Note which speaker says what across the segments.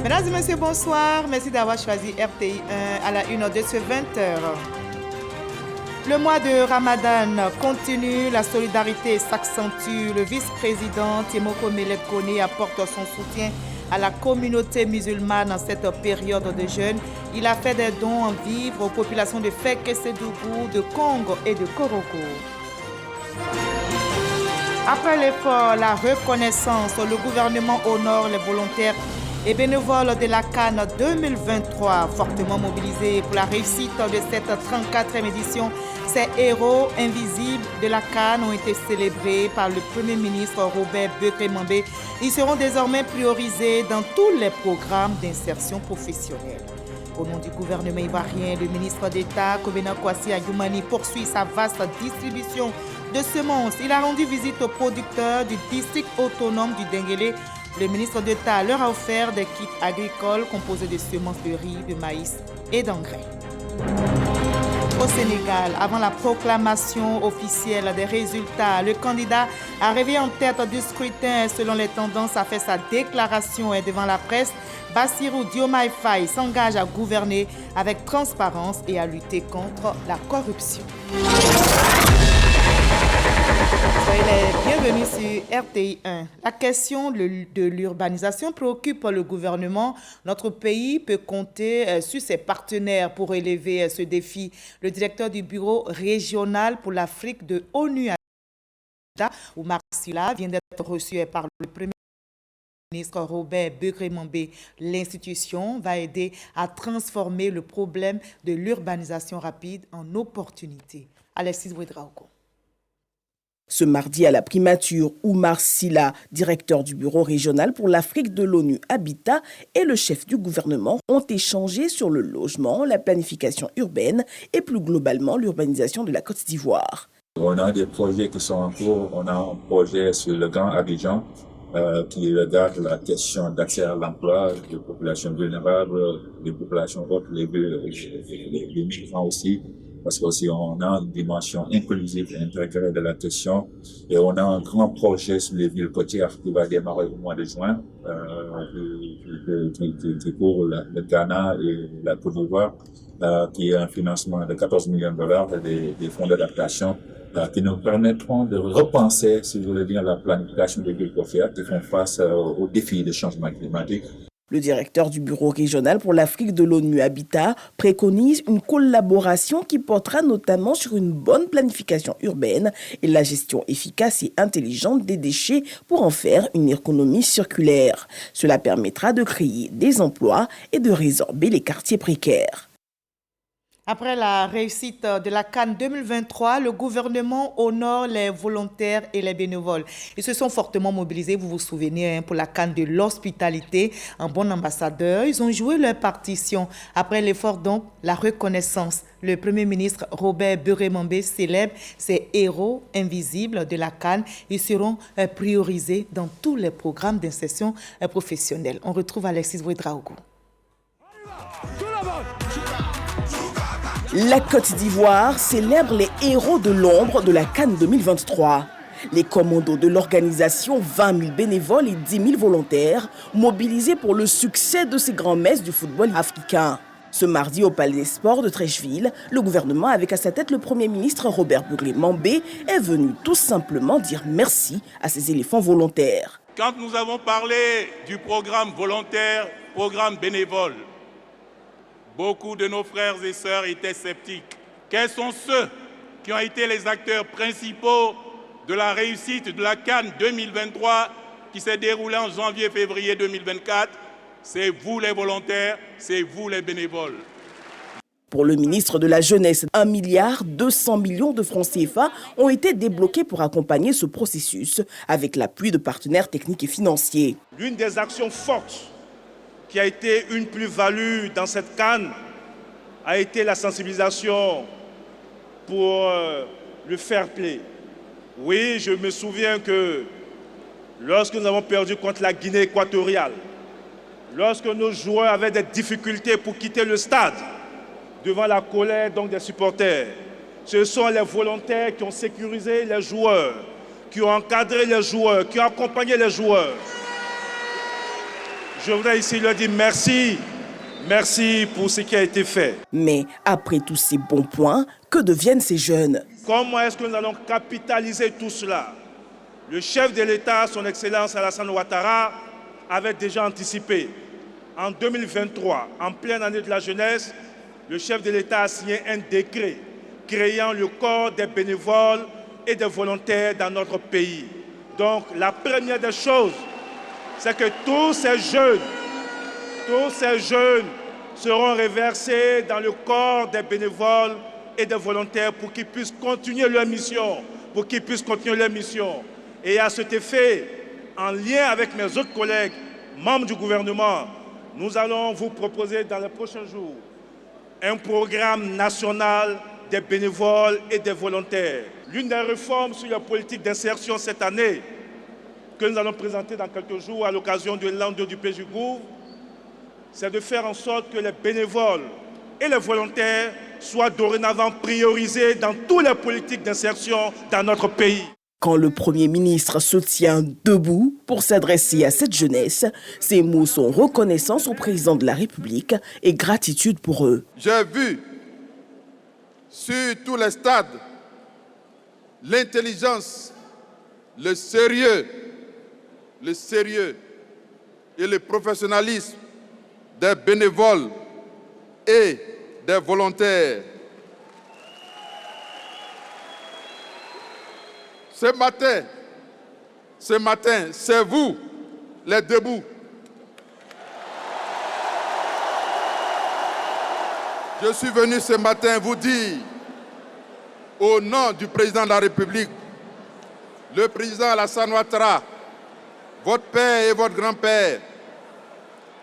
Speaker 1: Mesdames et messieurs, bonsoir. Merci d'avoir choisi RTI 1 à la 1 de ce 20h. Le mois de Ramadan continue, la solidarité s'accentue. Le vice-président Temoko Melek Kone apporte son soutien à la communauté musulmane en cette période de jeûne. Il a fait des dons en vivres aux populations de Fek, Sédougou, de Congo et de Koroko. Après l'effort, la reconnaissance, le gouvernement honore les volontaires et bénévoles de la Cannes 2023, fortement mobilisés pour la réussite de cette 34e édition. Ces héros invisibles de la Cannes ont été célébrés par le Premier ministre Robert Beukemambé. Ils seront désormais priorisés dans tous les programmes d'insertion professionnelle. Au nom du gouvernement ivoirien, le ministre d'État Kobena Kwasi Ayoumani poursuit sa vaste distribution de semences. Il a rendu visite aux producteurs du district autonome du Denguélé. Le ministre d'État leur a offert des kits agricoles composés de semences de riz, de maïs et d'engrais. Au Sénégal, avant la proclamation officielle des résultats, le candidat arrivé en tête du scrutin selon les tendances a fait sa déclaration devant la presse. Bassirou Diomaye Faye s'engage à gouverner avec transparence et à lutter contre la corruption. Soyez les bienvenus sur RTI 1. La question de l'urbanisation préoccupe le gouvernement. Notre pays peut compter sur ses partenaires pour relever ce défi. Le directeur du bureau régional pour l'Afrique de ONU, Oumar Silla, vient d'être reçu par le Premier ministre Robert Beukemambé. L'institution va aider à transformer le problème de l'urbanisation rapide en opportunité. Alexis Ouedraogo.
Speaker 2: Ce mardi, à la primature, Oumar Silla, directeur du bureau régional pour l'Afrique de l'ONU Habitat, et le chef du gouvernement ont échangé sur le logement, la planification urbaine et plus globalement l'urbanisation de la Côte d'Ivoire.
Speaker 3: On a des projets qui sont en cours. On a un projet sur le Grand Abidjan qui regarde la question d'accès à l'emploi des populations vulnérables, des populations hautes, les migrants aussi. Parce qu'aussi on a une dimension inclusive et intégrée de la question. Et on a un grand projet sur les villes côtières qui va démarrer au mois de juin, qui couvre le Ghana et la Côte d'Ivoire, qui est un financement de 14 millions de dollars des fonds d'adaptation, qui nous permettront de repenser, si vous voulez bien, la planification des villes côtières qui font face aux défis du changement climatique.
Speaker 2: Le directeur du bureau régional pour l'Afrique de l'ONU Habitat préconise une collaboration qui portera notamment sur une bonne planification urbaine et la gestion efficace et intelligente des déchets pour en faire une économie circulaire. Cela permettra de créer des emplois et de résorber les quartiers précaires.
Speaker 1: Après la réussite de la Cannes 2023, le gouvernement honore les volontaires et les bénévoles. Ils se sont fortement mobilisés, vous vous souvenez, pour la Cannes de l'hospitalité. En bon ambassadeur, ils ont joué leur partition. Après l'effort, donc, la reconnaissance. Le Premier ministre Robert Beukemambé célèbre ces héros invisibles de la Cannes. Ils seront priorisés dans tous les programmes d'insertion professionnelle. On retrouve Alexis Ouedraogo.
Speaker 2: La Côte d'Ivoire célèbre les héros de l'ombre de la Cannes 2023. Les commandos de l'organisation, 20 000 bénévoles et 10 000 volontaires, mobilisés pour le succès de ces grands messes du football africain. Ce mardi, au Palais des Sports de Treichville, le gouvernement, avec à sa tête le Premier ministre Robert Beukemambé, est venu tout simplement dire merci à ces éléphants volontaires.
Speaker 4: Quand nous avons parlé du programme volontaire, programme bénévole, beaucoup de nos frères et sœurs étaient sceptiques. Quels sont ceux qui ont été les acteurs principaux de la réussite de la Cannes 2023 qui s'est déroulée en janvier-février 2024? C'est vous les volontaires, c'est vous les bénévoles.
Speaker 2: Pour le ministre de la Jeunesse, 1,2 milliard de francs CFA ont été débloqués pour accompagner ce processus avec l'appui de partenaires techniques et financiers.
Speaker 5: L'une des actions fortes qui a été une plus-value dans cette Cannes a été la sensibilisation pour le fair play. Oui, je me souviens que lorsque nous avons perdu contre la Guinée équatoriale, lorsque nos joueurs avaient des difficultés pour quitter le stade devant la colère donc des supporters, ce sont les volontaires qui ont sécurisé les joueurs, qui ont encadré les joueurs, qui ont accompagné les joueurs. Je voudrais ici leur dire merci. Merci pour ce qui a été fait.
Speaker 2: Mais après tous ces bons points, que deviennent ces jeunes?
Speaker 5: Comment est-ce que nous allons capitaliser tout cela? Le chef de l'État, son Excellence Alassane Ouattara, avait déjà anticipé. En 2023, en pleine année de la jeunesse, le chef de l'État a signé un décret créant le corps des bénévoles et des volontaires dans notre pays. Donc la première des choses, c'est que tous ces jeunes seront reversés dans le corps des bénévoles et des volontaires pour qu'ils puissent continuer leur mission, Et à cet effet, en lien avec mes autres collègues, membres du gouvernement, nous allons vous proposer dans les prochains jours un programme national des bénévoles et des volontaires. L'une des réformes sur la politique d'insertion cette année, que nous allons présenter dans quelques jours à l'occasion de l'an 2 du PJGouv, c'est de faire en sorte que les bénévoles et les volontaires soient dorénavant priorisés dans toutes les politiques d'insertion dans notre pays.
Speaker 2: Quand le Premier ministre se tient debout pour s'adresser à cette jeunesse, ses mots sont reconnaissance au président de la République et gratitude pour eux.
Speaker 6: J'ai vu sur tous les stades l'intelligence, le sérieux et le professionnalisme des bénévoles et des volontaires. Ce matin, c'est vous, les debout. Je suis venu ce matin vous dire, au nom du président de la République, le président Alassane Ouattara, votre père et votre grand-père,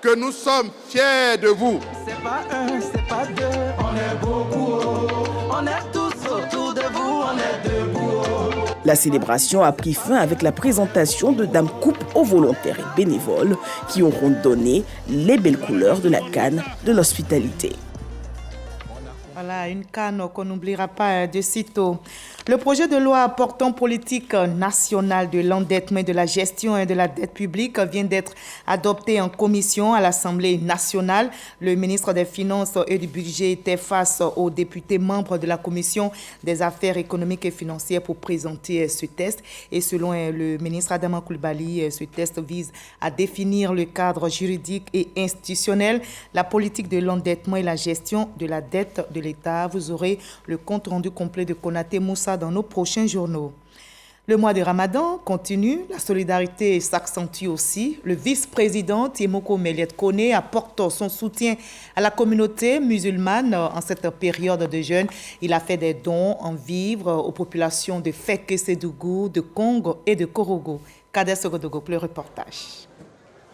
Speaker 6: que nous sommes fiers de vous.
Speaker 7: C'est pas un, c'est pas deux, on est beaucoup, on est tous autour de vous, on est debout.
Speaker 2: La célébration a pris fin avec la présentation de dames coupes aux volontaires et bénévoles qui auront donné les belles couleurs de la canne de l'hospitalité.
Speaker 1: Voilà, une canne qu'on n'oubliera pas de sitôt. Le projet de loi portant politique nationale de l'endettement et de la gestion et de la dette publique vient d'être adopté en commission à l'Assemblée nationale. Le ministre des Finances et du Budget était face aux députés membres de la Commission des Affaires économiques et financières pour présenter ce texte. Et selon le ministre Adama Coulibaly, ce texte vise à définir le cadre juridique et institutionnel, la politique de l'endettement et la gestion de la dette de l'État. Vous aurez le compte rendu complet de Konaté Moussa dans nos prochains journaux. Le mois de Ramadan continue, la solidarité s'accentue aussi. Le vice-président Temoko Meliette Kone apporte son soutien à la communauté musulmane en cette période de jeûne. Il a fait des dons en vivres aux populations de Feke-Sédougou, de Congo et de Korogo. Kader Sogodogo, le reportage.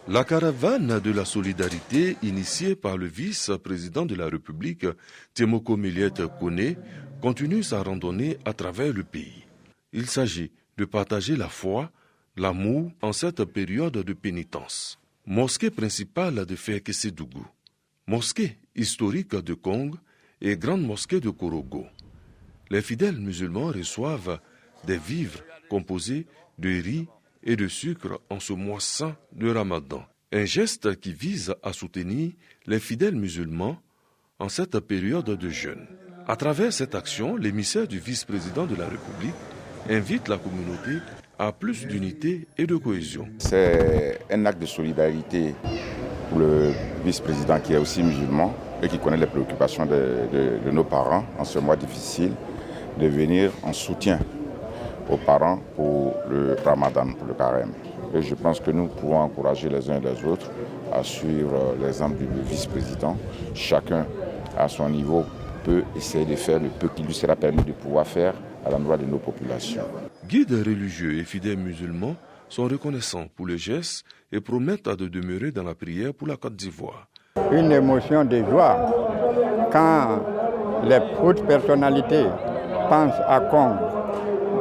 Speaker 8: La caravane de la solidarité initiée par le vice-président de la République, Temoko Meliette Kone, continue sa randonnée à travers le pays. Il s'agit de partager la foi, l'amour en cette période de pénitence. Mosquée principale de Feke-Sédougou, mosquée historique de Kong et grande mosquée de Korogo. Les fidèles musulmans reçoivent des vivres composés de riz et de sucre en ce mois saint de Ramadan. Un geste qui vise à soutenir les fidèles musulmans en cette période de jeûne. À travers cette action, l'émissaire du vice-président de la République invite la communauté à plus d'unité et de cohésion.
Speaker 9: C'est un acte de solidarité pour le vice-président qui est aussi musulman et qui connaît les préoccupations de nos parents en ce mois difficile, de venir en soutien aux parents pour le Ramadan, pour le carême. Et je pense que nous pouvons encourager les uns et les autres à suivre l'exemple du vice-président. Chacun à son niveau peut essayer de faire le peu qui lui sera permis de pouvoir faire à l'endroit de nos populations.
Speaker 8: Guides religieux et fidèles musulmans sont reconnaissants pour le geste et promettent de demeurer dans la prière pour la Côte d'Ivoire.
Speaker 10: Une émotion de joie quand les hautes personnalités pensent à Kong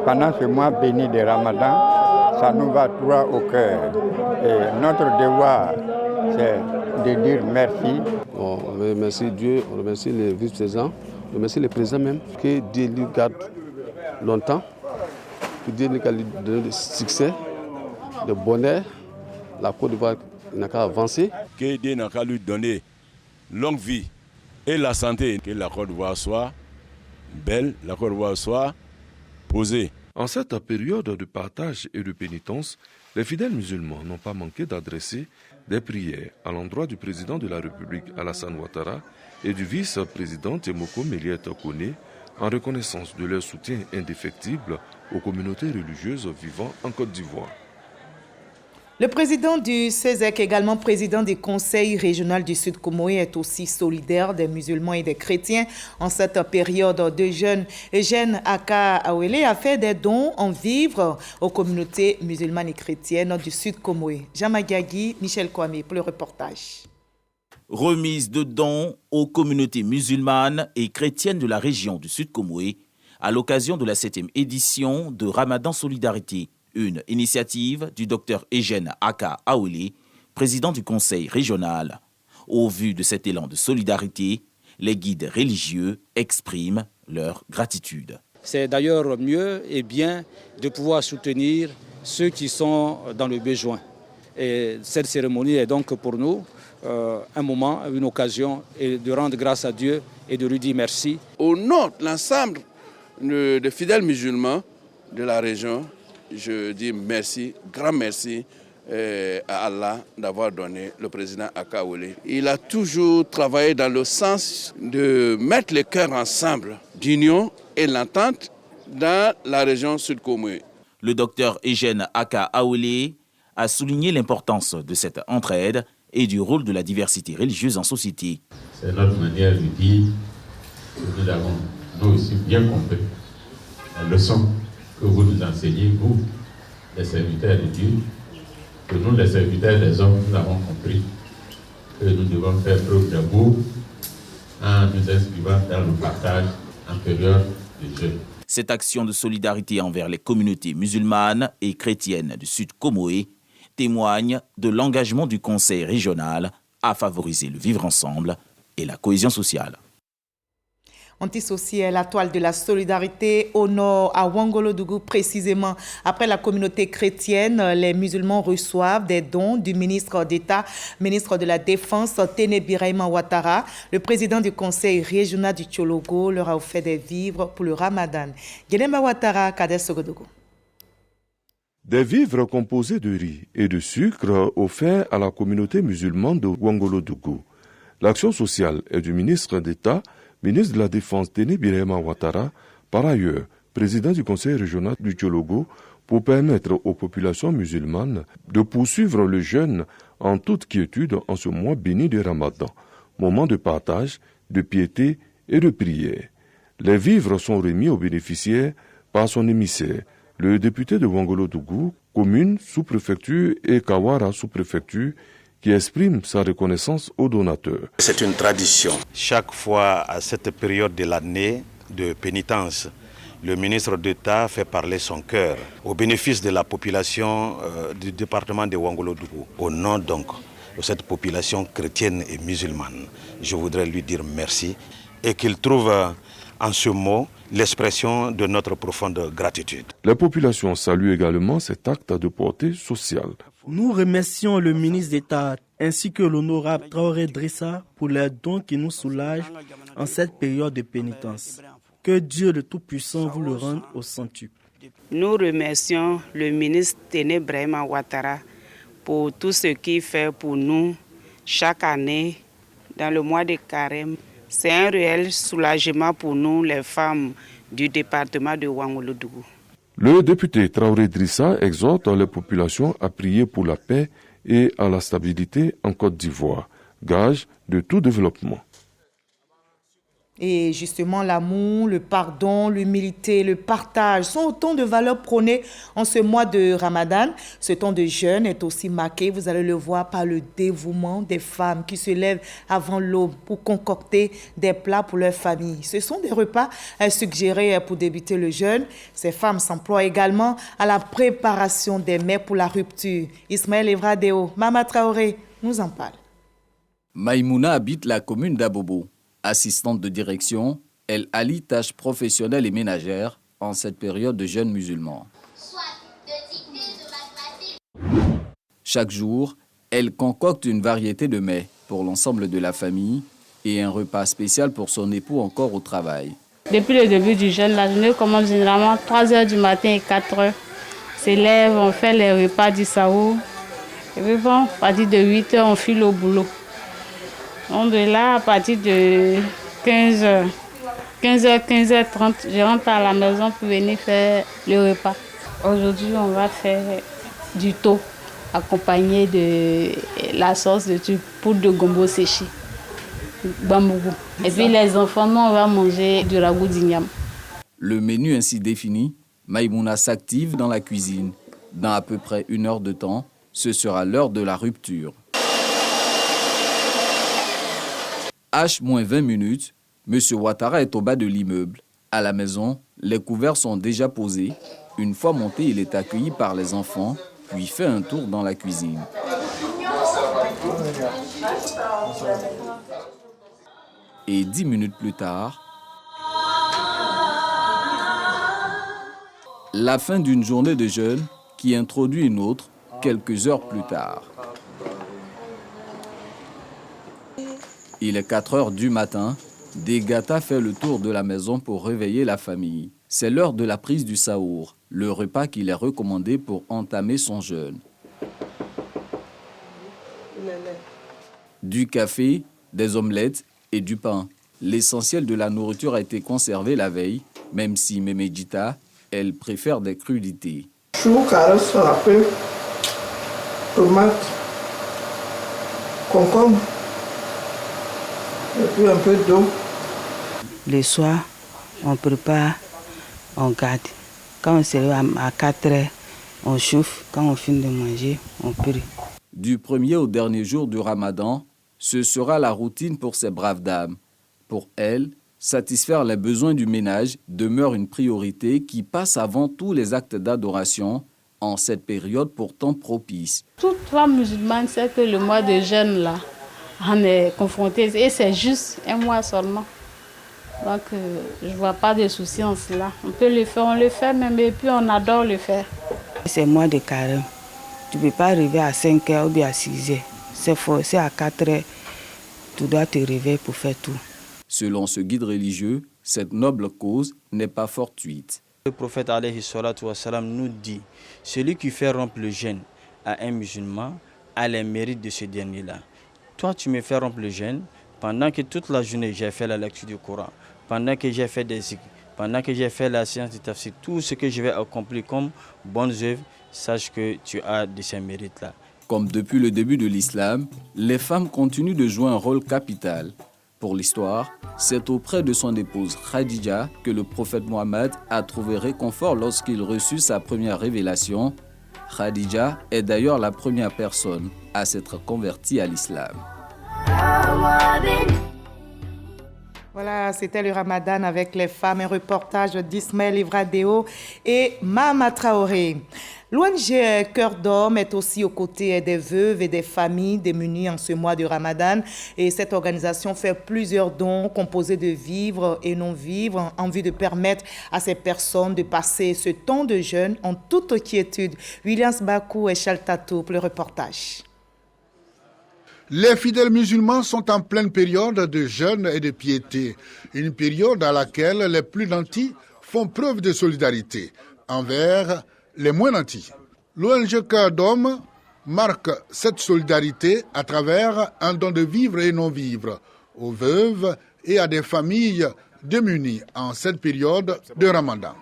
Speaker 10: pendant ce mois béni de Ramadan, ça nous va droit au cœur. Et notre devoir, c'est de dire merci.
Speaker 11: On remercie Dieu, on remercie les vice-présidents, on remercie les présidents même, que Dieu lui garde longtemps, que Dieu lui garde de succès, de bonheur. La Côte d'Ivoire Il n'a qu'à avancer.
Speaker 12: Que Dieu n'a qu'à lui donner longue vie et la santé. Que la Côte d'Ivoire soit belle, la Côte d'Ivoire soit posée.
Speaker 8: En cette période de partage et de pénitence, les fidèles musulmans n'ont pas manqué d'adresser des prières à l'endroit du président de la République Alassane Ouattara et du vice-président Temoko Meliet Kone en reconnaissance de leur soutien indéfectible aux communautés religieuses vivant en Côte d'Ivoire.
Speaker 1: Le président du CESEC, également président du Conseil régional du Sud Comoé, est aussi solidaire des musulmans et des chrétiens. En cette période de jeûne, Eugène Aka Awele a fait des dons en vivres aux communautés musulmanes et chrétiennes du Sud Comoé. Jamagagi, Michel Kwame pour le reportage.
Speaker 13: Remise de dons aux communautés musulmanes et chrétiennes de la région du Sud Comoé à l'occasion de la 7e édition de Ramadan Solidarité. Une initiative du Dr Eugène Aka Awele, président du Conseil régional. Au vu de cet élan de solidarité, les guides religieux expriment leur gratitude.
Speaker 14: C'est d'ailleurs mieux et bien de pouvoir soutenir ceux qui sont dans le besoin. Et cette cérémonie est donc pour nous un moment, une occasion de rendre grâce à Dieu et de lui dire merci.
Speaker 15: Au nom de l'ensemble des fidèles musulmans de la région, je dis merci, grand merci à Allah d'avoir donné le président Aka Awele. Il a toujours travaillé dans le sens de mettre les cœurs ensemble, d'union et l'entente dans la région Sud-Comoé.
Speaker 13: Le docteur Eugène Aka Awele a souligné l'importance de cette entraide et du rôle de la diversité religieuse en société.
Speaker 16: C'est notre manière de dire que nous avons, nous aussi, bien compris la leçon que vous nous enseignez, vous, les serviteurs de Dieu, que nous, les serviteurs des hommes, nous avons compris que nous devons faire preuve d'amour en nous inscrivant dans le partage en période de jeûne.
Speaker 13: Cette action de solidarité envers les communautés musulmanes et chrétiennes du Sud Comoé témoigne de l'engagement du Conseil régional à favoriser le vivre ensemble et la cohésion sociale.
Speaker 1: Antisocial, la toile de la solidarité au nord, à Ouangolodougou précisément. Après la communauté chrétienne, les musulmans reçoivent des dons du ministre d'État, ministre de la Défense, Téné Birahima Ouattara. Le président du conseil régional du Tchologo leur a offert des vivres pour le Ramadan. Guénemba Ouattara, Kader Sogodougou.
Speaker 8: Des vivres composés de riz et de sucre offerts à la communauté musulmane de Ouangolodougou. L'action sociale est du ministre d'État, ministre de la Défense Téné Birahima Ouattara, par ailleurs président du conseil régional du Tchologo, pour permettre aux populations musulmanes de poursuivre le jeûne en toute quiétude en ce mois béni de Ramadan, moment de partage, de piété et de prière. Les vivres sont remis aux bénéficiaires par son émissaire, le député de Ouangolodougou, commune, sous-préfecture et Kawara, sous-préfecture, qui exprime sa reconnaissance aux donateurs.
Speaker 17: C'est une tradition. Chaque fois à cette période de l'année de pénitence, le ministre d'État fait parler son cœur au bénéfice de la population du département de Ouangolodougou. Au nom donc de cette population chrétienne et musulmane, je voudrais lui dire merci et qu'il trouve en ce mot l'expression de notre profonde gratitude.
Speaker 8: La population salue également cet acte de portée sociale.
Speaker 18: Nous remercions le ministre d'État ainsi que l'honorable Traoré Drissa pour les dons qui nous soulagent en cette période de pénitence. Que Dieu le Tout-Puissant vous le rende au centuple.
Speaker 19: Nous remercions le ministre Téné Birahima Ouattara pour tout ce qu'il fait pour nous chaque année dans le mois de Carême. C'est un réel soulagement pour nous, les femmes du département de Ouangolodougou.
Speaker 8: Le député Traoré Drissa exhorte les populations à prier pour la paix et à la stabilité en Côte d'Ivoire, gage de tout développement.
Speaker 1: Et justement, l'amour, le pardon, l'humilité, le partage sont autant de valeurs prônées en ce mois de Ramadan. Ce temps de jeûne est aussi marqué, vous allez le voir, par le dévouement des femmes qui se lèvent avant l'aube pour concocter des plats pour leur famille. Ce sont des repas suggérés pour débuter le jeûne. Ces femmes s'emploient également à la préparation des mets pour la rupture. Ismaël Evradeo, Mama Traoré nous en parle.
Speaker 20: Maïmouna habite la commune d'Abobo. Assistante de direction, elle allie tâches professionnelles et ménagères en cette période de jeûne musulman. Chaque jour, Elle concocte une variété de mets pour l'ensemble de la famille et un repas spécial pour son époux encore au travail.
Speaker 21: Depuis le début du jeûne, la journée commence généralement 3 h du matin et 4 h. On s'élève, on fait les repas du saour. Et puis bon, à partir de 8 h, on file au boulot. Donc de là, à partir de 15 h, 15h30, je rentre à la maison pour venir faire le repas. Aujourd'hui, on va faire du thon, accompagné de la sauce de poudre de gombo séché, bambougou. Et puis les enfants, nous, on va manger du ragoût d'igname.
Speaker 20: Le menu ainsi défini, Maïmouna s'active dans la cuisine. Dans à peu près 1 heure de temps, ce sera l'heure de la rupture. H-20 minutes, M. Ouattara est au bas de l'immeuble. À la maison, les couverts sont déjà posés. Une fois monté, il est accueilli par les enfants, puis fait un tour dans la cuisine. Et 10 minutes plus tard, la fin d'une journée de jeûne qui introduit une autre quelques heures plus tard. Il est 4 h du matin. Degata fait le tour de la maison pour réveiller la famille. C'est l'heure de la prise du saour, le repas qu'il est recommandé pour entamer son jeûne. Du café, des omelettes et du pain. L'essentiel de la nourriture a été conservé la veille, même si Mémédita, elle préfère des crudités.
Speaker 22: Chou, carottes, râpé, tomates, concombre, et puis un peu d'eau.
Speaker 19: Le soir, on prépare, on garde. Quand on se lève à 4 h, on chauffe. Quand on finit de manger, on prie.
Speaker 20: Du premier au dernier jour du Ramadan, ce sera la routine pour ces braves dames. Pour elles, satisfaire les besoins du ménage demeure une priorité qui passe avant tous les actes d'adoration en cette période pourtant propice.
Speaker 21: Toute femme musulmane sait que le mois de jeûne, là, on est confronté et c'est juste 1 mois seulement. Donc, je ne vois pas de soucis en cela. On peut le faire, on le fait même, et puis on adore le faire.
Speaker 19: C'est mois de carême. Tu ne peux pas arriver à 5 h ou bien à 6 h. C'est à 4 h. Tu dois te réveiller pour faire tout.
Speaker 20: Selon ce guide religieux, cette noble cause n'est pas fortuite.
Speaker 23: Le prophète alayhi salatu wa salam nous dit, celui qui fait rompre le jeûne à un musulman a les mérites de ce dernier-là. Toi, tu me fais rompre le jeûne pendant que toute la journée j'ai fait la lecture du Coran, pendant que j'ai fait des zikrs, pendant que j'ai fait la science du tafsir, tout ce que je vais accomplir comme bonnes œuvres, sache que tu as de ces mérites-là.
Speaker 20: Comme depuis le début de l'islam, les femmes continuent de jouer un rôle capital. Pour l'histoire, c'est auprès de son épouse Khadija que le prophète Mohammed a trouvé réconfort lorsqu'il reçut sa première révélation. Khadija est d'ailleurs la première personne à s'être convertie à l'islam.
Speaker 1: Voilà, c'était le Ramadan avec les femmes, un reportage d'Ismaël Ivradeo et Mama Traoré. L'ONG Cœur d'Homme est aussi aux côtés des veuves et des familles démunies en ce mois de Ramadan. Et cette organisation fait plusieurs dons composés de vivres et non-vivres en vue de permettre à ces personnes de passer ce temps de jeûne en toute quiétude. Williams Bakou et Chaltato pour le reportage.
Speaker 24: Les fidèles musulmans sont en pleine période de jeûne et de piété, une période à laquelle les plus nantis font preuve de solidarité envers les moins nantis. L'ONG Cœur d'Homme marque cette solidarité à travers un don de vivres et non-vivres aux veuves et à des familles démunies en cette période de Ramadan.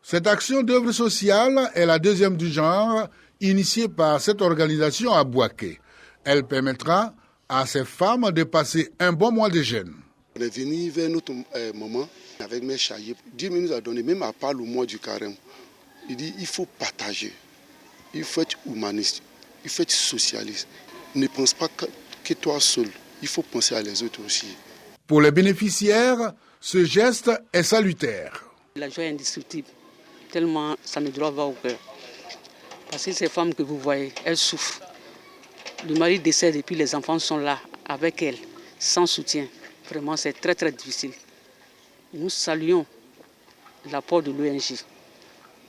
Speaker 24: Cette action d'œuvre sociale est la deuxième du genre initiée par cette organisation à Bouaké. Elle permettra à ces femmes de passer un bon mois de jeûne.
Speaker 25: On est venu vers notre maman avec mes chahiers. Dieu nous a donné, même à part le mois du carême, il dit il faut partager, il faut être humaniste, il faut être socialiste. Ne pense pas que toi seul, il faut penser à les autres aussi.
Speaker 24: Pour les bénéficiaires, ce geste est salutaire.
Speaker 26: La joie est indescriptible, tellement ça me doit va au cœur. Parce que ces femmes que vous voyez, elles souffrent. Le mari décède et puis les enfants sont là avec elles, sans soutien. Vraiment, c'est très très difficile. Nous saluons l'apport de l'ONG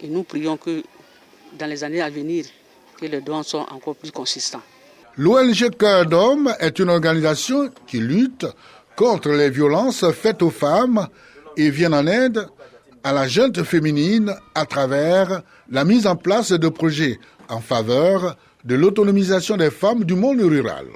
Speaker 26: et nous prions que dans les années à venir, que les dons soient encore plus consistants.
Speaker 24: L'ONG Cœur d'Homme est une organisation qui lutte contre les violences faites aux femmes et vient en aide à la jeune féminine à travers la mise en place de projets en faveur de l'autonomisation des femmes du monde rural.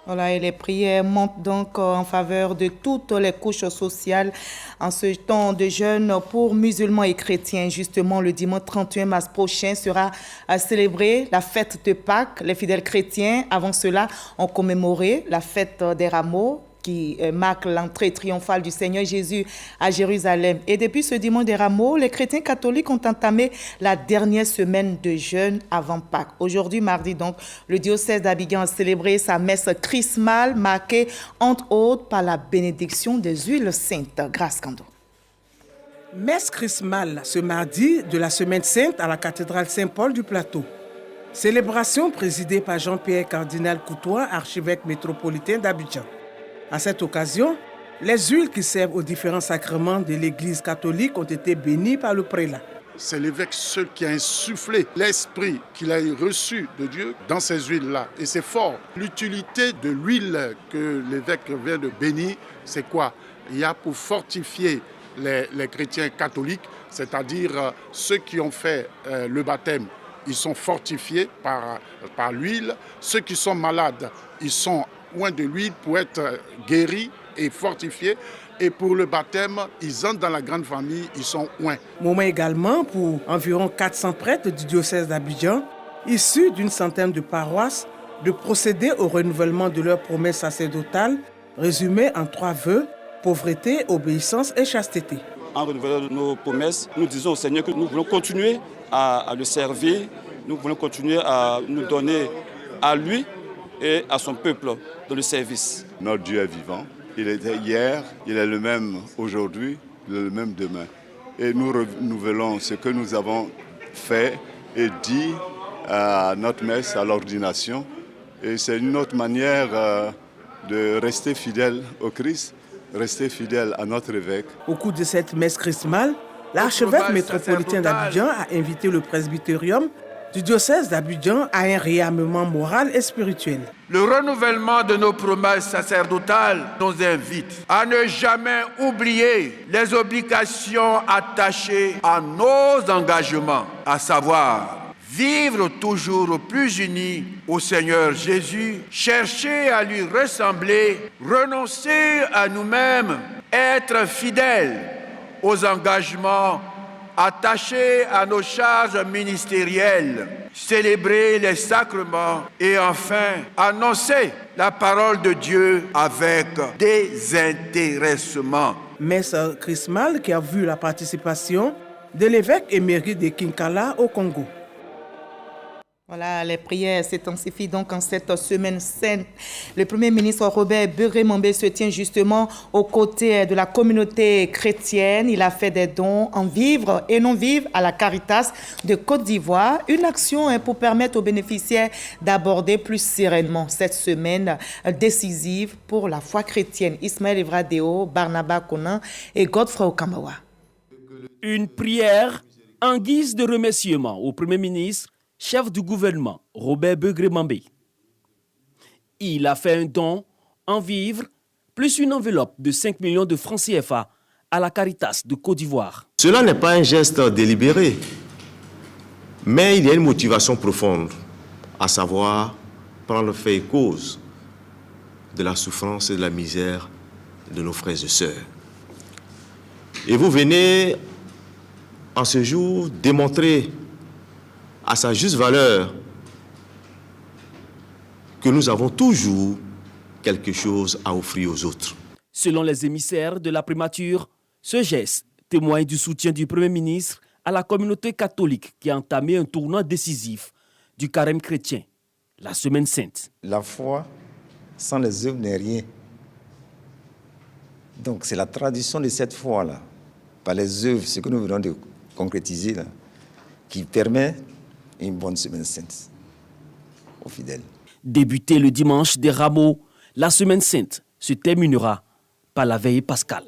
Speaker 1: Voilà, et les prières montent donc en faveur de toutes les couches sociales en ce temps de jeûne pour musulmans et chrétiens. Justement, le dimanche 31 mars prochain sera célébrée la fête de Pâques. Les fidèles chrétiens, avant cela, ont commémoré la fête des rameaux qui marque l'entrée triomphale du Seigneur Jésus à Jérusalem. Et depuis ce dimanche des rameaux, les chrétiens catholiques ont entamé la dernière semaine de jeûne avant Pâques. Aujourd'hui, mardi donc, le diocèse d'Abidjan a célébré sa messe chrismale, marquée entre autres par la bénédiction des huiles saintes. Grâce Kando.
Speaker 2: Messe chrismale ce mardi de la Semaine Sainte à la cathédrale Saint-Paul du Plateau. Célébration présidée par Jean-Pierre Cardinal Coutois, archevêque métropolitain d'Abidjan. À cette occasion, les huiles qui servent aux différents sacrements de l'Église catholique ont été bénies par le prélat.
Speaker 3: C'est l'évêque seul qui a insufflé l'esprit qu'il a reçu de Dieu dans ces huiles-là. Et c'est fort. L'utilité de l'huile que l'évêque vient de bénir, c'est quoi? Il y a pour fortifier les chrétiens catholiques, c'est-à-dire ceux qui ont fait le baptême, ils sont fortifiés par l'huile. Ceux qui sont malades, ils sont loin de l'huile pour être guéris et fortifiés. Et pour le baptême, ils entrent dans la grande famille, ils sont oints.
Speaker 2: Moment également pour environ 400 prêtres du diocèse d'Abidjan, issus d'une centaine de paroisses, de procéder au renouvellement de leurs promesses sacerdotales, résumées en 3 vœux, pauvreté, obéissance et chasteté.
Speaker 4: En renouvelant nos promesses, nous disons au Seigneur que nous voulons continuer à le servir, nous voulons continuer à nous donner à lui et à son peuple dans le service.
Speaker 5: Notre Dieu est vivant. Il était hier, il est le même aujourd'hui, il est le même demain. Et nous renouvelons ce que nous avons fait et dit à notre messe, à l'ordination. Et c'est une autre manière de rester fidèle au Christ, rester fidèle à notre évêque.
Speaker 2: Au cours de cette messe chrismale, l'archevêque métropolitain d'Abidjan a invité le presbytérium du diocèse d'Abidjan à un réarmement moral et spirituel.
Speaker 6: Le renouvellement de nos promesses sacerdotales nous invite à ne jamais oublier les obligations attachées à nos engagements, à savoir vivre toujours plus unis au Seigneur Jésus, chercher à lui ressembler, renoncer à nous-mêmes, être fidèles aux engagements attachés à nos charges ministérielles, célébrer les sacrements et enfin annoncer la parole de Dieu avec désintéressement.
Speaker 2: Messe chrismale qui a vu la participation de l'évêque émérite de Kinkala au Congo.
Speaker 1: Voilà, les prières s'intensifient donc en cette semaine sainte. Le Premier ministre Robert Begré-Mambé se tient justement aux côtés de la communauté chrétienne. Il a fait des dons en vivres et non-vivres à la Caritas de Côte d'Ivoire. Une action pour permettre aux bénéficiaires d'aborder plus sereinement cette semaine décisive pour la foi chrétienne. Ismaël Evradeo, Barnaba Konan et Godfrey Okamawa.
Speaker 7: Une prière en guise de remerciement au Premier ministre, chef du gouvernement, Robert Begré-Mambé. Il a fait un don en vivres, plus une enveloppe de 5 millions de francs CFA à la Caritas de Côte d'Ivoire.
Speaker 27: Cela n'est pas un geste délibéré, mais il y a une motivation profonde, à savoir prendre fait et cause de la souffrance et de la misère de nos frères et sœurs. Et vous venez en ce jour démontrer à sa juste valeur que nous avons toujours quelque chose à offrir aux autres.
Speaker 7: Selon les émissaires de la primature, ce geste témoigne du soutien du Premier ministre à la communauté catholique qui a entamé un tournant décisif du carême chrétien, la Semaine Sainte.
Speaker 28: La foi sans les œuvres n'est rien. Donc c'est la tradition de cette foi-là, par les œuvres, ce que nous venons de concrétiser, là, qui permet une bonne Semaine Sainte aux fidèles.
Speaker 7: Débutée le dimanche des Rameaux, la Semaine Sainte se terminera par la veille pascale.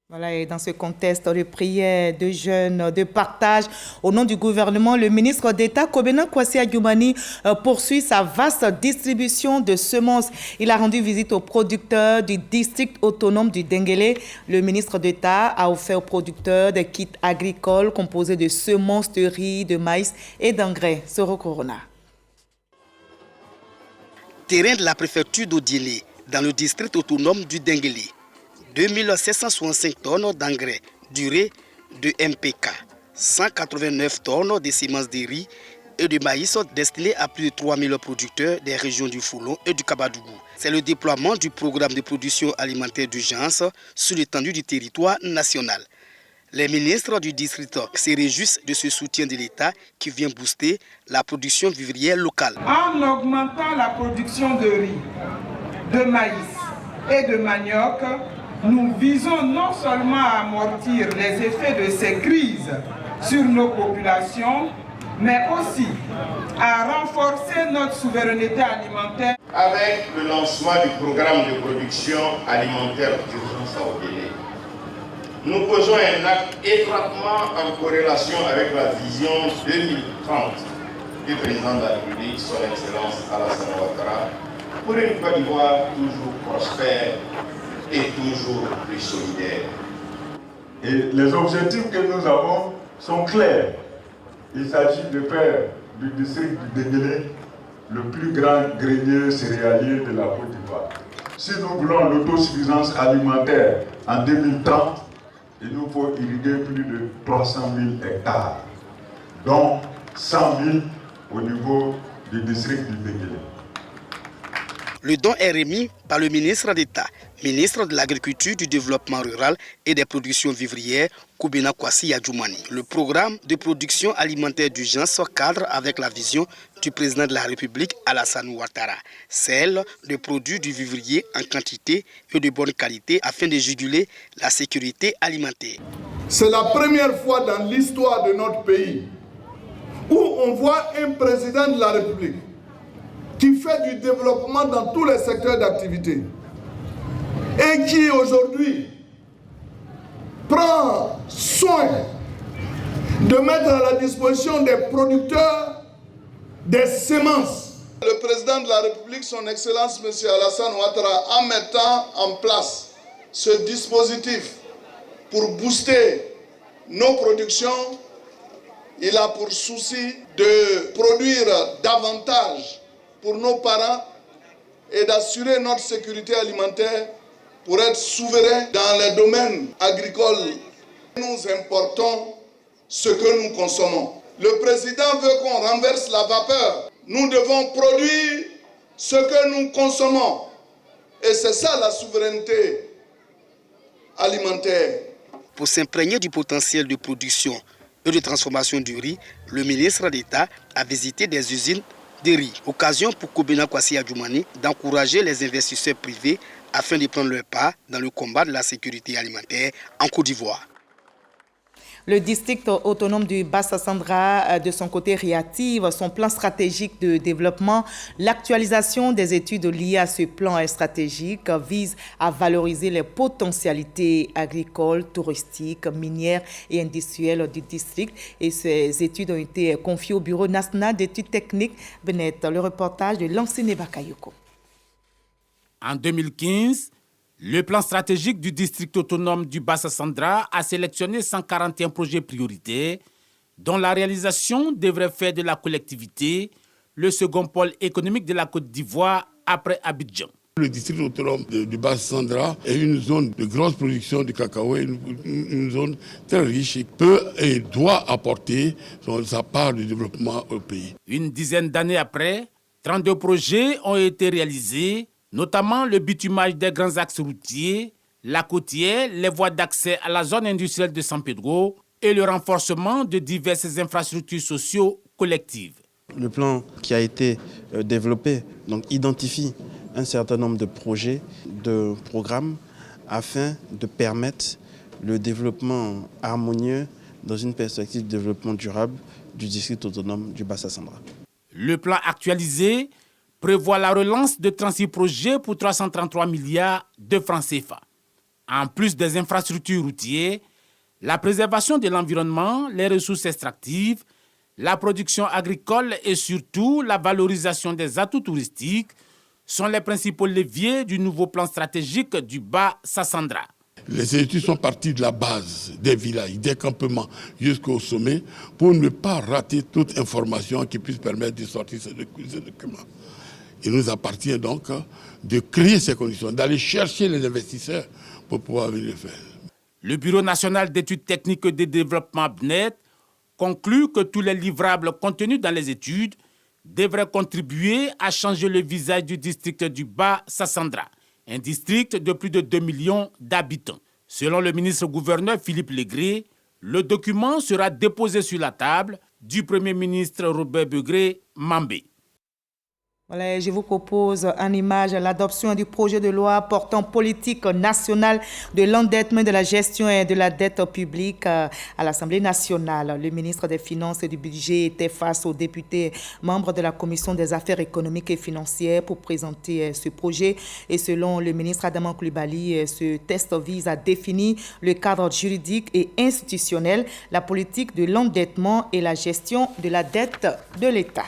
Speaker 1: Voilà, et dans ce contexte de prière, de jeûne, de partage, au nom du gouvernement, le ministre d'État, Kobena Kwasi Adjumani, poursuit sa vaste distribution de semences. Il a rendu visite aux producteurs du district autonome du Denguélé. Le ministre d'État a offert aux producteurs des kits agricoles composés de semences de riz, de maïs et d'engrais. Soro Corona.
Speaker 9: Terrain de la préfecture d'Odiélé, dans le district autonome du Denguélé. 2765 tonnes d'engrais d'urée de MPK, 189 tonnes de semences de riz et de maïs destinées à plus de 3000 producteurs des régions du Foulon et du Kabadougou. C'est le déploiement du programme de production alimentaire d'urgence sur l'étendue du territoire national. Les ministres du district se réjouissent de ce soutien de l'État qui vient booster la production vivrière locale.
Speaker 22: En augmentant la production de riz, de maïs et de manioc, nous visons non seulement à amortir les effets de ces crises sur nos populations, mais aussi à renforcer notre souveraineté alimentaire.
Speaker 10: Avec le lancement du programme de production alimentaire d'urgence à Odélé, nous posons un acte étroitement en corrélation avec la vision 2030 du président de la République, son Excellence Alassane Ouattara, pour une Côte d'Ivoire toujours prospère et toujours plus solidaire.
Speaker 11: Et les objectifs que nous avons sont clairs. Il s'agit de faire du district du Denguélé le plus grand grenier céréalier de la Côte d'Ivoire. Si nous voulons l'autosuffisance alimentaire en 2030, il nous faut irriguer plus de 300 000 hectares, dont 100 000 au niveau du district du Denguélé.
Speaker 9: Le don est remis par le ministre d'État, ministre de l'Agriculture, du Développement rural et des productions vivrières, Kobena Kwasi Adjumani. Le programme de production alimentaire d'urgence cadre avec la vision du président de la République, Alassane Ouattara, celle de produire du vivrier en quantité et de bonne qualité afin de juguler la sécurité alimentaire.
Speaker 24: C'est la première fois dans l'histoire de notre pays où on voit un président de la République qui fait du développement dans tous les secteurs d'activité et qui aujourd'hui prend soin de mettre à la disposition des producteurs des semences. Le président de la République, son Excellence M. Alassane Ouattara, en mettant en place ce dispositif pour booster nos productions, il a pour souci de produire davantage pour nos parents et d'assurer notre sécurité alimentaire pour être souverains dans les domaines agricoles. Nous importons ce que nous consommons. Le président veut qu'on renverse la vapeur. Nous devons produire ce que nous consommons. Et c'est ça la souveraineté alimentaire.
Speaker 9: Pour s'imprégner du potentiel de production et de transformation du riz, le ministre d'État a visité des usines de riz. Occasion pour Kobena Kwasi Adjumani d'encourager les investisseurs privés afin de prendre leur part dans le combat de la sécurité alimentaire en Côte d'Ivoire.
Speaker 1: Le district autonome du Bassa-Sandra, de son côté, réactive son plan stratégique de développement. L'actualisation des études liées à ce plan stratégique vise à valoriser les potentialités agricoles, touristiques, minières et industrielles du district. Et ces études ont été confiées au Bureau national d'études techniques. Benet, le reportage de Lansine Bakayoko.
Speaker 12: En 2015, le plan stratégique du district autonome du Bassa-Sandra a sélectionné 141 projets prioritaires dont la réalisation devrait faire de la collectivité le second pôle économique de la Côte d'Ivoire après Abidjan.
Speaker 13: Le district autonome du Bassa-Sandra est une zone de grosse production de cacao, une zone très riche qui peut et doit apporter sa part de développement au pays.
Speaker 12: Une dizaine d'années après, 32 projets ont été réalisés, notamment le bitumage des grands axes routiers, la côtière, les voies d'accès à la zone industrielle de San Pedro et le renforcement de diverses infrastructures socio-collectives.
Speaker 14: Le plan qui a été développé identifie un certain nombre de projets, de programmes afin de permettre le développement harmonieux dans une perspective de développement durable du district autonome du Bassa-Sandra.
Speaker 12: Le plan actualisé prévoit la relance de 36 projets pour 333 milliards de francs CFA. En plus des infrastructures routières, la préservation de l'environnement, les ressources extractives, la production agricole et surtout la valorisation des atouts touristiques sont les principaux leviers du nouveau plan stratégique du Bas-Sassandra.
Speaker 13: Les études sont parties de la base des villages, des campements jusqu'au sommet pour ne pas rater toute information qui puisse permettre de sortir ce document. Il nous appartient donc de créer ces conditions, d'aller chercher les investisseurs pour pouvoir venir le faire.
Speaker 12: Le Bureau national d'études techniques de développement BNET conclut que tous les livrables contenus dans les études devraient contribuer à changer le visage du district du Bas-Sassandra, un district de plus de 2 millions d'habitants. Selon le ministre-gouverneur Philippe Legré, le document sera déposé sur la table du Premier ministre Robert Begré-Mambé.
Speaker 1: Voilà, je vous propose en image l'adoption du projet de loi portant politique nationale de l'endettement, de la gestion et de la dette publique à l'Assemblée nationale. Le ministre des Finances et du Budget était face aux députés membres de la Commission des affaires économiques et financières pour présenter ce projet. Et selon le ministre Adama Coulibaly, ce texte vise à définir le cadre juridique et institutionnel, la politique de l'endettement et la gestion de la dette de l'État.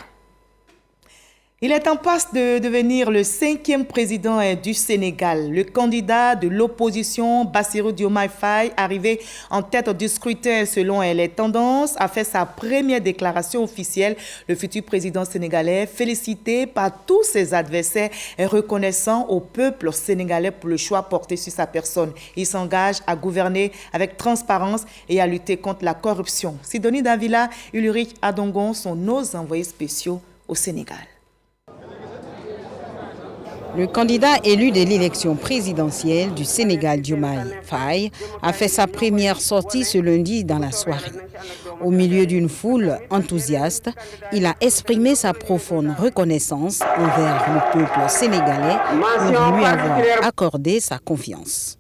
Speaker 1: Il est en passe de devenir le 5e président du Sénégal. Le candidat de l'opposition, Bassirou Diomaye Faye, arrivé en tête du scrutin selon les tendances, a fait sa première déclaration officielle. Le futur président sénégalais, félicité par tous ses adversaires et reconnaissant au peuple sénégalais pour le choix porté sur sa personne. Il s'engage à gouverner avec transparence et à lutter contre la corruption. Sidonie Davila, Ulrich Adongon sont nos envoyés spéciaux au Sénégal.
Speaker 8: Le candidat élu de l'élection présidentielle du Sénégal, Diomaye Faye, a fait sa première sortie ce lundi dans la soirée. Au milieu d'une foule enthousiaste, il a exprimé sa profonde reconnaissance envers le peuple sénégalais pour lui avoir accordé sa confiance.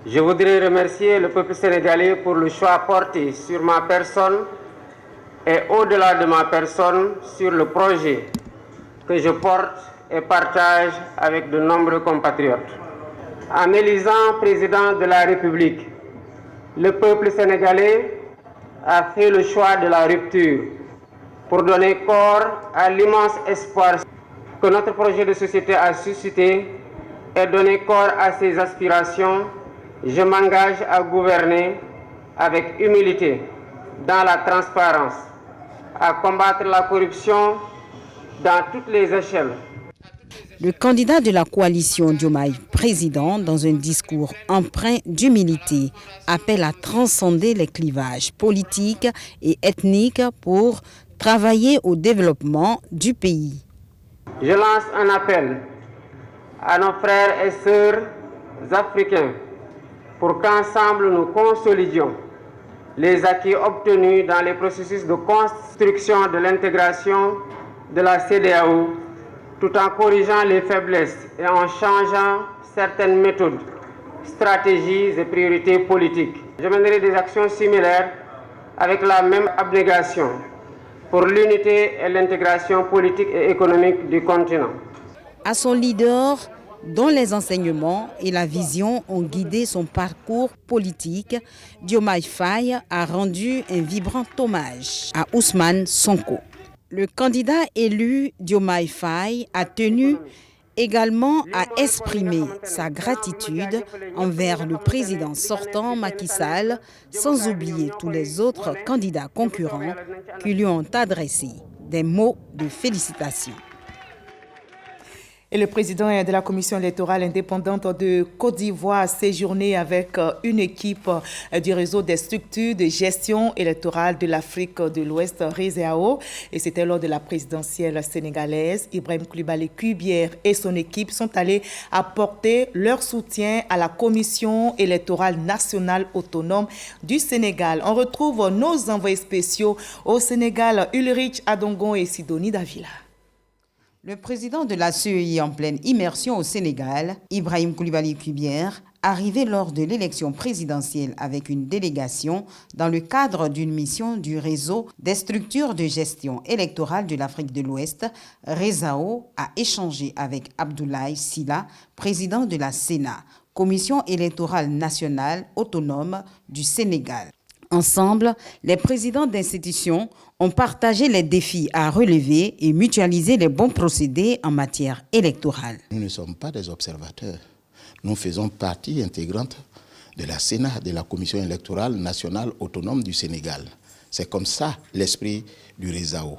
Speaker 15: Je voudrais remercier le peuple sénégalais pour le choix porté sur ma personne et au-delà de ma personne sur le projet que je porte et partage avec de nombreux compatriotes. En m'élisant président de la République, le peuple sénégalais a fait le choix de la rupture pour donner corps à l'immense espoir que notre projet de société a suscité et donner corps à ses aspirations. Je m'engage à gouverner avec humilité, dans la transparence, à combattre la corruption dans toutes les échelles.
Speaker 8: Le candidat de la coalition Diomaye président, dans un discours empreint d'humilité, appelle à transcender les clivages politiques et ethniques pour travailler au développement du pays.
Speaker 15: Je lance un appel à nos frères et sœurs africains pour qu'ensemble nous consolidions les acquis obtenus dans les processus de construction de l'intégration de la CEDEAO, tout en corrigeant les faiblesses et en changeant certaines méthodes, stratégies et priorités politiques. Je mènerai des actions similaires avec la même abnégation pour l'unité et l'intégration politique et économique du continent.
Speaker 8: À son leader, dont les enseignements et la vision ont guidé son parcours politique, Diomaye Faye a rendu un vibrant hommage à Ousmane Sonko. Le candidat élu Diomaye Faye a tenu également à exprimer sa gratitude envers le président sortant Macky Sall, sans oublier tous les autres candidats concurrents qui lui ont adressé des mots de félicitations.
Speaker 1: Et le président de la commission électorale indépendante de Côte d'Ivoire a séjourné avec une équipe du réseau des structures de gestion électorale de l'Afrique de l'Ouest, RESEAO. Et c'était lors de la présidentielle sénégalaise. Ibrahim Coulibaly Cubière et son équipe sont allés apporter leur soutien à la commission électorale nationale autonome du Sénégal. On retrouve nos envoyés spéciaux au Sénégal, Ulrich Adongon et Sidonie Davila.
Speaker 8: Le président de la CEI en pleine immersion au Sénégal, Ibrahim Coulibaly Cubière, arrivé lors de l'élection présidentielle avec une délégation dans le cadre d'une mission du réseau des structures de gestion électorale de l'Afrique de l'Ouest, RESEAO, a échangé avec Abdoulaye Sylla, président de la Sénat, Commission électorale nationale autonome du Sénégal. Ensemble, les présidents d'institutions ont partagé les défis à relever et mutualisé les bons procédés en matière électorale.
Speaker 16: Nous ne sommes pas des observateurs. Nous faisons partie intégrante de la Sénat, de la Commission électorale nationale autonome du Sénégal. C'est comme ça l'esprit du RESAO.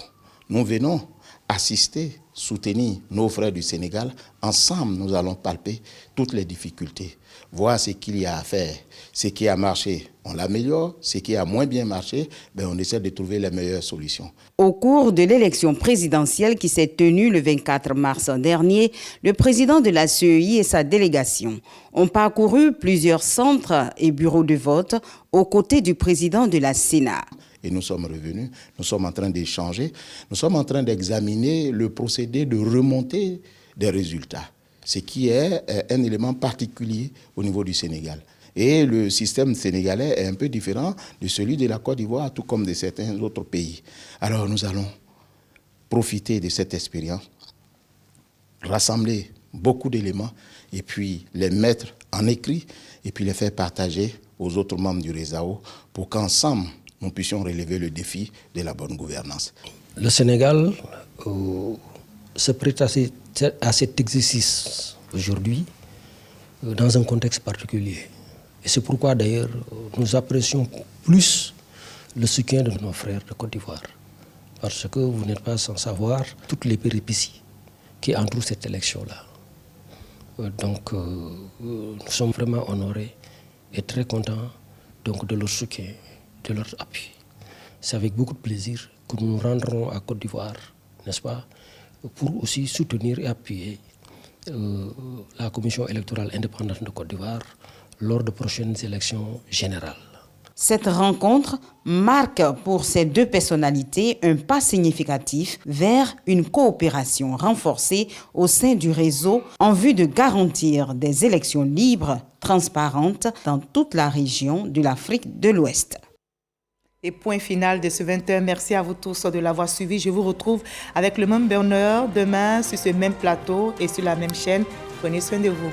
Speaker 16: Nous venons assister, soutenir nos frères du Sénégal. Ensemble, nous allons palper toutes les difficultés, voir ce qu'il y a à faire. Ce qui a marché, on l'améliore. Ce qui a moins bien marché, on essaie de trouver les meilleures solutions.
Speaker 8: Au cours de l'élection présidentielle qui s'est tenue le 24 mars dernier, le président de la CEI et sa délégation ont parcouru plusieurs centres et bureaux de vote aux côtés du président de la Sénat.
Speaker 16: Et nous sommes revenus, nous sommes en train d'échanger, nous sommes en train d'examiner le procédé de remontée des résultats, ce qui est un élément particulier au niveau du Sénégal. Et le système sénégalais est un peu différent de celui de la Côte d'Ivoire, tout comme de certains autres pays. Alors nous allons profiter de cette expérience, rassembler beaucoup d'éléments et puis les mettre en écrit et puis les faire partager aux autres membres du RESAO pour qu'ensemble, nous puissions relever le défi de la bonne gouvernance.
Speaker 17: Le Sénégal se prête à cet exercice aujourd'hui dans un contexte particulier. Et c'est pourquoi d'ailleurs nous apprécions plus le soutien de nos frères de Côte d'Ivoire. Parce que vous n'êtes pas sans savoir toutes les péripéties qui entourent cette élection-là. Donc nous sommes vraiment honorés et très contents donc, de leur soutien, de leur appui. C'est avec beaucoup de plaisir que nous nous rendrons à Côte d'Ivoire, n'est-ce pas, pour aussi soutenir et appuyer la Commission électorale indépendante de Côte d'Ivoire lors de prochaines élections générales.
Speaker 8: Cette rencontre marque pour ces deux personnalités un pas significatif vers une coopération renforcée au sein du réseau en vue de garantir des élections libres, transparentes dans toute la région de l'Afrique de l'Ouest.
Speaker 1: Et point final de ce 21. Merci à vous tous de l'avoir suivi. Je vous retrouve avec le même bonheur demain sur ce même plateau et sur la même chaîne. Prenez soin de vous.